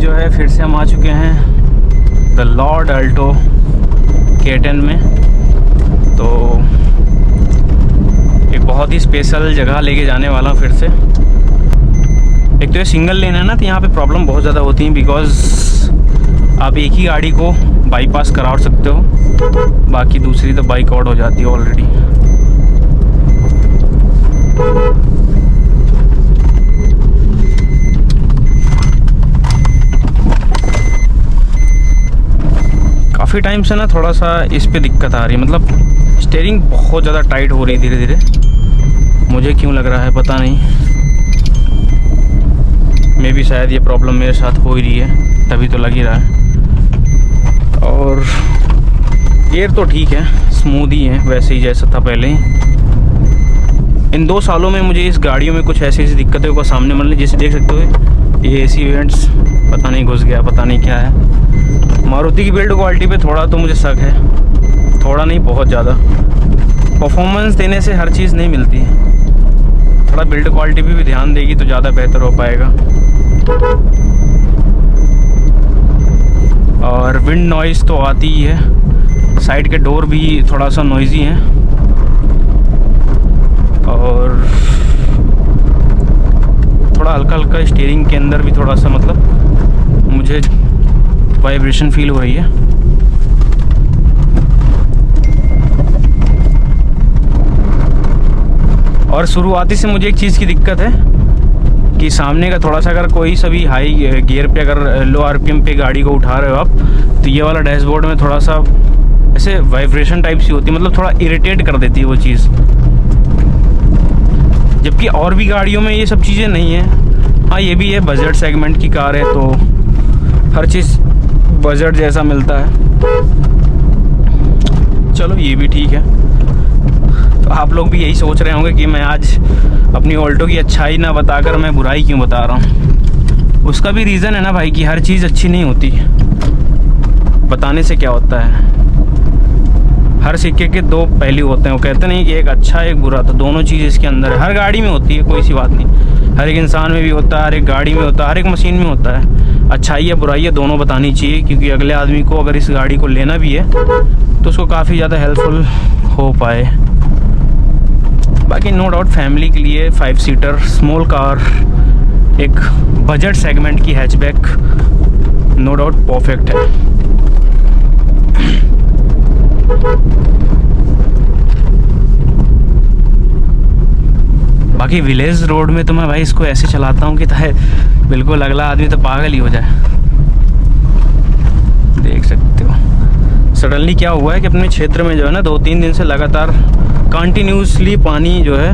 जो है फिर से हम आ चुके हैं द लॉर्ड अल्टो K10 में। तो एक बहुत ही स्पेशल जगह लेके जाने वाला हूँ फिर से। एक तो ये सिंगल लेन है ना, तो यहाँ पे प्रॉब्लम बहुत ज़्यादा होती है बिकॉज़ आप एक ही गाड़ी को बाईपास करा सकते हो, बाकी दूसरी तो बाइक आउट हो जाती है ऑलरेडी। काफ़ी टाइम से ना थोड़ा सा इस पे दिक्कत आ रही है, मतलब स्टीयरिंग बहुत ज़्यादा टाइट हो रही है धीरे धीरे। मुझे क्यों लग रहा है पता नहीं, मे भी शायद ये प्रॉब्लम मेरे साथ हो ही रही है, तभी तो लग ही रहा है। और गियर तो ठीक है, स्मूथ ही है वैसे ही जैसा था पहले ही। इन 2 सालों में मुझे इस गाड़ियों में कुछ ऐसी ऐसी दिक्कतें को सामने मतलब जैसे देख सकते हो ये AC वेंट्स पता नहीं घुस गया, पता नहीं क्या है। मारुति की बिल्ड क्वालिटी पे थोड़ा तो मुझे शक है, थोड़ा नहीं बहुत ज़्यादा। परफॉर्मेंस देने से हर चीज़ नहीं मिलती है, थोड़ा बिल्ड क्वालिटी पे भी ध्यान देगी तो ज़्यादा बेहतर हो पाएगा। और विंड नॉइज़ तो आती ही है, साइड के डोर भी थोड़ा सा नॉइज़ी हैं, और थोड़ा हल्का हल्का स्टीयरिंग के अंदर भी थोड़ा सा मतलब मुझे वाइब्रेशन फील हो रही है। और शुरुआती से मुझे एक चीज़ की दिक्कत है कि सामने का थोड़ा सा अगर कोई सा भी हाई गियर पे अगर लो RPM पे गाड़ी को उठा रहे हो आप, तो ये वाला डैशबोर्ड में थोड़ा सा ऐसे वाइब्रेशन टाइप सी होती है, मतलब थोड़ा इरिटेट कर देती है वो चीज़। जबकि और भी गाड़ियों में ये सब चीज़ें नहीं है। हाँ ये भी है, बजट सेगमेंट की कार है तो हर चीज़ बजट जैसा मिलता है। चलो ये भी ठीक है। तो आप लोग भी यही सोच रहे होंगे कि मैं आज अपनी ऑल्टो की अच्छाई ना बताकर मैं बुराई क्यों बता रहा हूँ। उसका भी रीज़न है ना भाई कि हर चीज़ अच्छी नहीं होती, बताने से क्या होता है। हर सिक्के के 2 पहलू होते हैं, वो कहते नहीं कि एक अच्छा एक बुरा, तो दोनों चीज़ इसके अंदर है। हर गाड़ी में होती है, कोई सी बात नहीं। हर एक इंसान में भी होता है, हर एक गाड़ी में होता है, हर एक मशीन में होता है। अच्छाई या बुराई है दोनों बतानी चाहिए, क्योंकि अगले आदमी को अगर इस गाड़ी को लेना भी है तो उसको काफ़ी ज़्यादा हेल्पफुल हो पाए। बाकी नो डाउट फैमिली के लिए 5 सीटर स्मॉल कार, एक बजट सेगमेंट की हैचबैक नो डाउट परफेक्ट है। बाकी विलेज रोड में तो मैं भाई इसको ऐसे चलाता हूँ कि बिल्कुल अगला आदमी तो पागल ही हो जाए। देख सकते हो सडनली क्या हुआ है कि अपने क्षेत्र में जो है ना 2-3 दिन से लगातार कंटिन्यूसली पानी जो है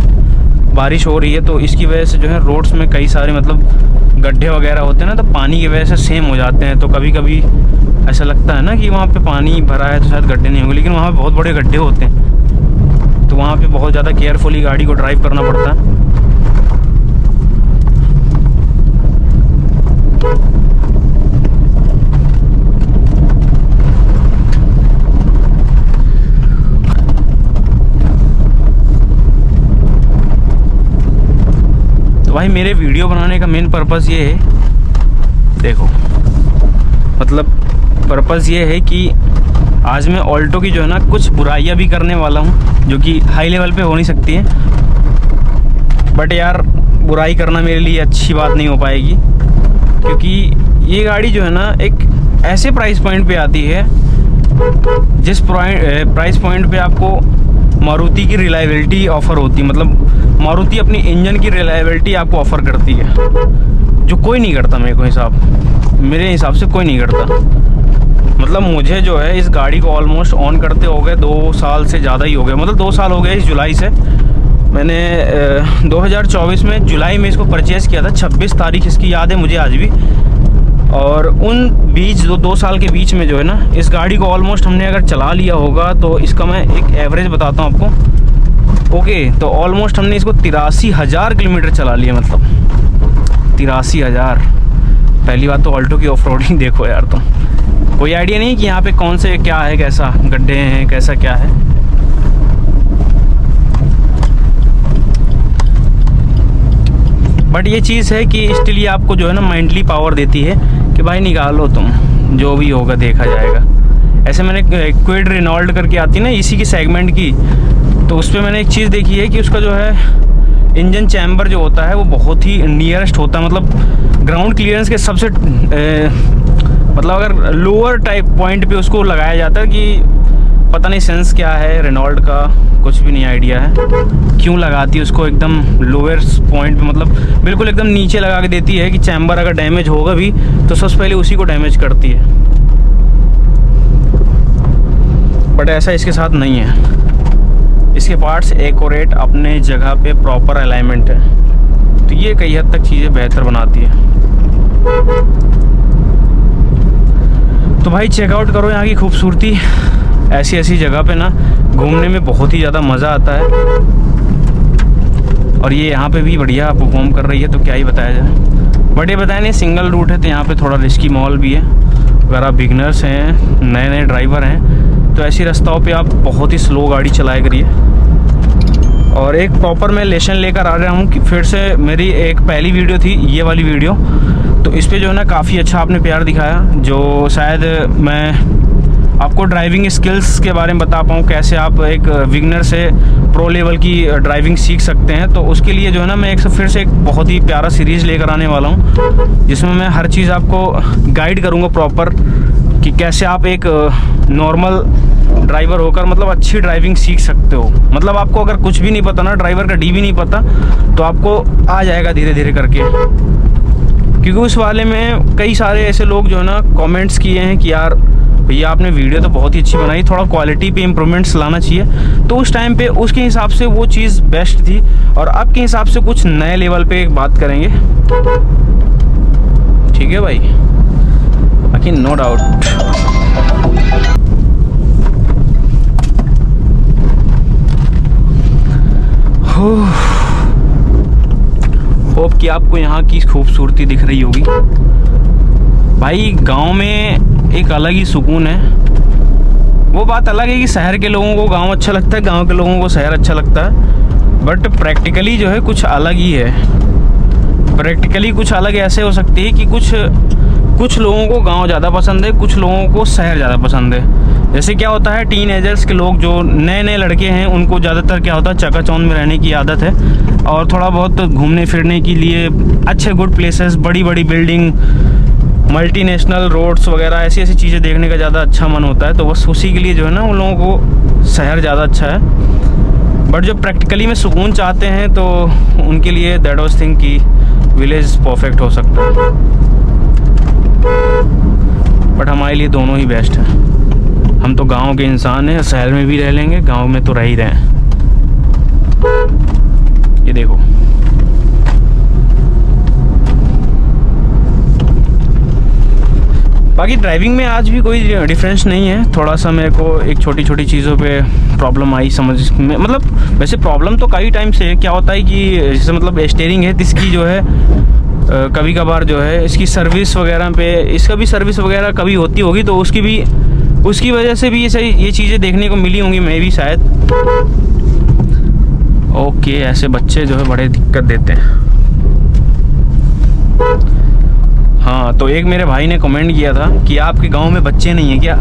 बारिश हो रही है, तो इसकी वजह से जो है रोड्स में कई सारे मतलब गड्ढे वगैरह होते हैं ना, तो पानी की वजह से सेम हो जाते हैं। तो कभी कभी ऐसा लगता है ना कि वहाँ पे पानी भरा है तो शायद गड्ढे नहीं होंगे, लेकिन वहाँ पे बहुत बड़े गड्ढे होते हैं। तो वहाँ पे बहुत ज़्यादा केयरफुली गाड़ी को ड्राइव करना पड़ता है। तो भाई मेरे वीडियो बनाने का मेन पर्पज़ ये है, देखो मतलब पर्पज़ ये है कि आज मैं ऑल्टो की जो है ना कुछ बुराइयां भी करने वाला हूँ, जो कि हाई लेवल पे हो नहीं सकती है। बट यार बुराई करना मेरे लिए अच्छी बात नहीं हो पाएगी, क्योंकि ये गाड़ी जो है ना एक ऐसे प्राइस पॉइंट पे आती है जिस प्राइस पॉइंट पे आपको मारुति की रिलायबिलिटी ऑफ़र होती है। मतलब मारुति अपनी इंजन की रिलायबिलिटी आपको ऑफ़र करती है, जो कोई नहीं करता। मेरे हिसाब से कोई नहीं करता। मतलब मुझे जो है इस गाड़ी को ऑलमोस्ट ऑन करते हो गए 2 साल से ज़्यादा ही हो गए, मतलब 2 साल हो गए इस जुलाई से। मैंने 2024 में जुलाई में इसको परचेज़ किया था, 26 तारीख इसकी याद है मुझे आज भी। और उन बीच 2 साल के बीच में जो है ना इस गाड़ी को ऑलमोस्ट हमने अगर चला लिया होगा, तो इसका मैं एक एवरेज बताता हूँ आपको। ओके, तो ऑलमोस्ट हमने इसको 83,000 किलोमीटर चला लिया, मतलब 83,000। पहली बात तो ऑल्टो की ऑफ रोडिंग देखो यार, तुम कोई आइडिया नहीं कि यहाँ पे कौन से क्या है, कैसा गड्ढे हैं, कैसा क्या है। बट ये चीज़ है कि स्टिल ये आपको जो है ना मेंटली पावर देती है कि भाई निकालो तुम, जो भी होगा देखा जाएगा। ऐसे मैंने क्विड रेनॉल्ड करके आती है ना इसी की सेगमेंट की, तो उस पर मैंने एक चीज़ देखी है कि उसका जो है इंजन चैम्बर जो होता है वो बहुत ही नियरेस्ट होता है, मतलब ग्राउंड क्लियरेंस के सबसे मतलब अगर लोअर टाइप पॉइंट पे उसको लगाया जाता है कि पता नहीं सेंस क्या है रेनॉल्ड का, कुछ भी नहीं आइडिया है क्यों लगाती है उसको एकदम लोअर पॉइंट पे, मतलब बिल्कुल एकदम नीचे लगा के देती है कि चैम्बर अगर डैमेज होगा भी तो सबसे पहले उसी को डैमेज करती है। बट ऐसा इसके साथ नहीं है, इसके पार्ट्स एक्यूरेट अपने जगह पे प्रॉपर अलाइनमेंट है, तो ये कई हद तक चीज़ें बेहतर बनाती है। तो भाई चेकआउट करो यहाँ की खूबसूरती। ऐसी ऐसी जगह पे ना घूमने में बहुत ही ज़्यादा मज़ा आता है, और ये यहाँ पे भी बढ़िया परफॉर्म कर रही है, तो क्या ही बताया जाए। बट ये बताया नहीं, सिंगल रूट है तो यहाँ पे थोड़ा रिस्की माहौल भी है। अगर आप बिगनर्स हैं, नए नए ड्राइवर हैं, तो ऐसी रास्ताओं पे आप बहुत ही स्लो गाड़ी चलाया करिए। और एक प्रॉपर मैं लेसन लेकर आ रहा हूँ कि फिर से मेरी एक पहली वीडियो थी ये वाली वीडियो, तो इस पे जो है ना काफ़ी अच्छा आपने प्यार दिखाया, जो शायद मैं आपको ड्राइविंग स्किल्स के बारे में बता पाऊँ, कैसे आप एक विगनर से प्रो लेवल की ड्राइविंग सीख सकते हैं। तो उसके लिए जो है ना मैं फिर से एक बहुत ही प्यारा सीरीज़ लेकर आने वाला हूँ, जिसमें मैं हर चीज़ आपको गाइड करूँगा प्रॉपर कि कैसे आप एक नॉर्मल ड्राइवर होकर मतलब अच्छी ड्राइविंग सीख सकते हो। मतलब आपको अगर कुछ भी नहीं पता ना, ड्राइवर का डी भी नहीं पता, तो आपको आ जाएगा धीरे धीरे करके। क्योंकि उस वाले में कई सारे ऐसे लोग जो है ना कमेंट्स किए हैं कि यार भैया आपने वीडियो तो बहुत ही अच्छी बनाई, थोड़ा क्वालिटी पे इम्प्रूवमेंट्स लाना चाहिए। तो उस टाइम पे उसके हिसाब से वो चीज़ बेस्ट थी, और अब के हिसाब से कुछ नए लेवल पे एक बात करेंगे, ठीक है भाई, बाकी नो डाउट। होप कि आपको यहाँ की खूबसूरती दिख रही होगी। भाई गांव में एक अलग ही सुकून है। वो बात अलग है कि शहर के लोगों को गांव अच्छा लगता है, गांव के लोगों को शहर अच्छा लगता है, बट प्रैक्टिकली जो है कुछ अलग ही है। प्रैक्टिकली कुछ अलग ऐसे हो सकती है कि कुछ लोगों को गांव ज़्यादा पसंद है, कुछ लोगों को शहर ज़्यादा पसंद है। जैसे क्या होता है, टीनएजर्स के लोग जो नए नए लड़के हैं उनको ज़्यादातर क्या होता है, चकाचौंध में रहने की आदत है, और थोड़ा बहुत घूमने फिरने के लिए अच्छे गुड प्लेसेस, बड़ी बड़ी बिल्डिंग, मल्टीनेशनल रोड्स वगैरह ऐसी ऐसी चीज़ें देखने का ज़्यादा अच्छा मन होता है। तो बस उसी के लिए जो है ना उन लोगों को शहर ज़्यादा अच्छा है। बट जो प्रैक्टिकली में सुकून चाहते हैं तो उनके लिए दैट वाज थिंक कि विलेज परफेक्ट हो सकता है। बट हमारे लिए दोनों ही बेस्ट है। हम तो गांव के इंसान हैं, शहर में भी रह लेंगे, गांव में तो रह ही रहे हैं। ये देखो, बाकी ड्राइविंग में आज भी कोई डिफरेंस नहीं है। थोड़ा सा मेरे को एक छोटी छोटी चीज़ों पे प्रॉब्लम आई समझ में, मतलब वैसे प्रॉब्लम तो कई टाइम से क्या होता है कि जैसे मतलब स्टीयरिंग है इसकी जो है कभी कभार जो है इसकी सर्विस वगैरह पे, इसका भी सर्विस वगैरह कभी होती होगी, तो उसकी वजह से भी ये चीज़ें देखने को मिली होंगी मे भी शायद। ओके, ऐसे बच्चे जो है बड़े दिक्कत देते हैं। हाँ, तो एक मेरे भाई ने कमेंट किया था कि आपके गांव में बच्चे नहीं हैं क्या?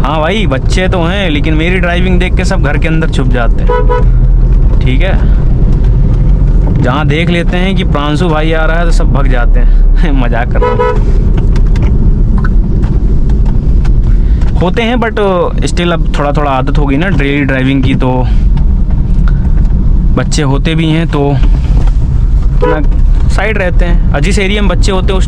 हाँ भाई, बच्चे तो हैं, लेकिन मेरी ड्राइविंग देख के सब घर के अंदर छुप जाते हैं। ठीक है, जहाँ देख लेते हैं कि प्रांशु भाई आ रहा है तो सब भाग जाते हैं। मजाक कर रहा हूँ, होते हैं, बट स्टिल अब थोड़ा थोड़ा आदत होगी ना डेली ड्राइविंग की, तो बच्चे होते भी हैं तो अपना साइड रहते हैं। जिस एरिया में बच्चे होते हैं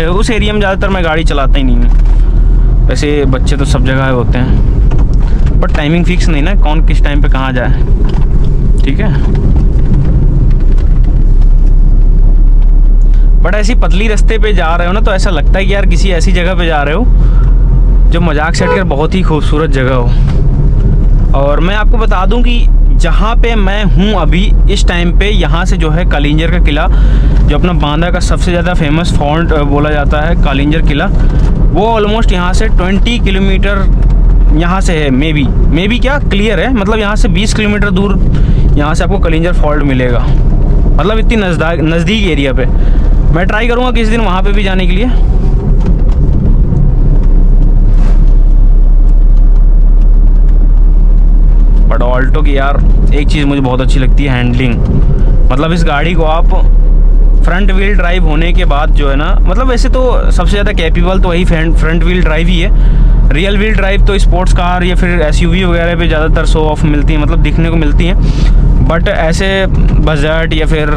उस एरिया में ज़्यादातर मैं गाड़ी चलाता ही नहीं हूँ। वैसे बच्चे तो सब जगह होते हैं, बट टाइमिंग फिक्स नहीं ना, कौन किस टाइम पे कहाँ जाए। ठीक है, बट ऐसी पतली रास्ते पे जा रहे हो ना तो ऐसा लगता है कि यार किसी ऐसी जगह पे जा रहे हो जो मजाक से हटकर बहुत ही खूबसूरत जगह हो। और मैं आपको बता दूं कि जहाँ पे मैं हूँ अभी इस टाइम पे, यहाँ से जो है कालिंजर का किला, जो अपना बांदा का सबसे ज़्यादा फेमस फॉन्ट बोला जाता है कालिंजर किला, वो ऑलमोस्ट यहाँ से 20 किलोमीटर यहाँ से है। मे बी क्या क्लियर है, मतलब यहाँ से 20 किलोमीटर दूर यहाँ से आपको कालिंजर फॉल्ट मिलेगा। मतलब इतनी नज़दीक एरिया पे। मैं ट्राई करूँगा किसी दिन वहाँ पे भी जाने के लिए। बट ऑल्टो की यार एक चीज़ मुझे बहुत अच्छी लगती है, हैंडलिंग। मतलब इस गाड़ी को आप फ्रंट व्हील ड्राइव होने के बाद जो है ना, मतलब वैसे तो सबसे ज़्यादा कैपेबल तो वही फ्रंट व्हील ड्राइव ही है। रियल व्हील ड्राइव तो स्पोर्ट्स कार या फिर एसयूवी वगैरह पे ज़्यादातर शो ऑफ मिलती है, मतलब दिखने को मिलती हैं। बट ऐसे बजट या फिर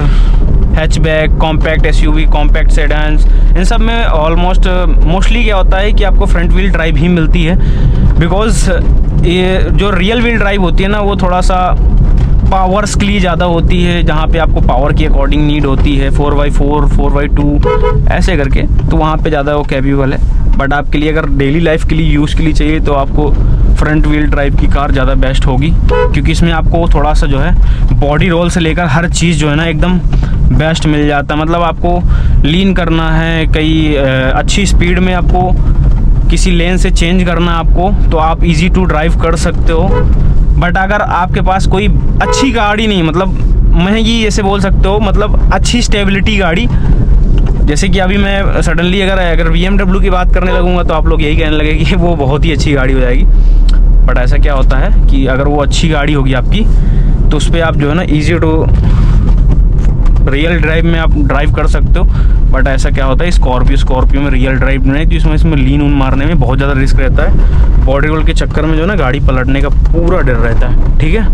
hatchback, compact SUV, compact sedans, इन सब में ऑलमोस्ट मोस्टली क्या होता है कि आपको फ्रंट व्हील ड्राइव ही मिलती है। बिकॉज़ ये जो रियल व्हील ड्राइव होती है ना, वो थोड़ा सा पावर्स के लिए ज़्यादा होती है, जहाँ पे आपको पावर की अकॉर्डिंग नीड होती है, 4x4, 4x2 ऐसे करके, तो वहाँ पे ज़्यादा वो कैपेबल है। बट आपके लिए अगर डेली लाइफ के लिए यूज़ के लिए चाहिए तो आपको फ्रंट व्हील ड्राइव की कार ज़्यादा बेस्ट होगी, क्योंकि इसमें आपको थोड़ा सा जो है बॉडी रोल से लेकर हर चीज़ जो है ना एकदम बेस्ट मिल जाता है। मतलब आपको लीन करना है, कई अच्छी स्पीड में आपको किसी लेन से चेंज करना है आपको, तो आप इजी टू ड्राइव कर सकते हो। बट अगर आपके पास कोई अच्छी गाड़ी नहीं, मतलब महंगी जैसे बोल सकते हो, मतलब अच्छी स्टेबिलिटी गाड़ी, जैसे कि अभी मैं सडनली अगर BMW की बात करने लगूंगा तो आप लोग यही कहने लगे कि वो बहुत ही अच्छी गाड़ी हो जाएगी। बट ऐसा क्या होता है कि अगर वो अच्छी गाड़ी होगी आपकी, तो उस पर आप जो है ना ईजी टू रियल ड्राइव में आप ड्राइव कर सकते हो। बट ऐसा क्या होता है, स्कॉर्पियो में रियल ड्राइव नहीं, तो इसमें लीन उन मारने में बहुत ज़्यादा रिस्क रहता है। बॉडी रोल के चक्कर में जो है ना गाड़ी पलटने का पूरा डर रहता है। ठीक है,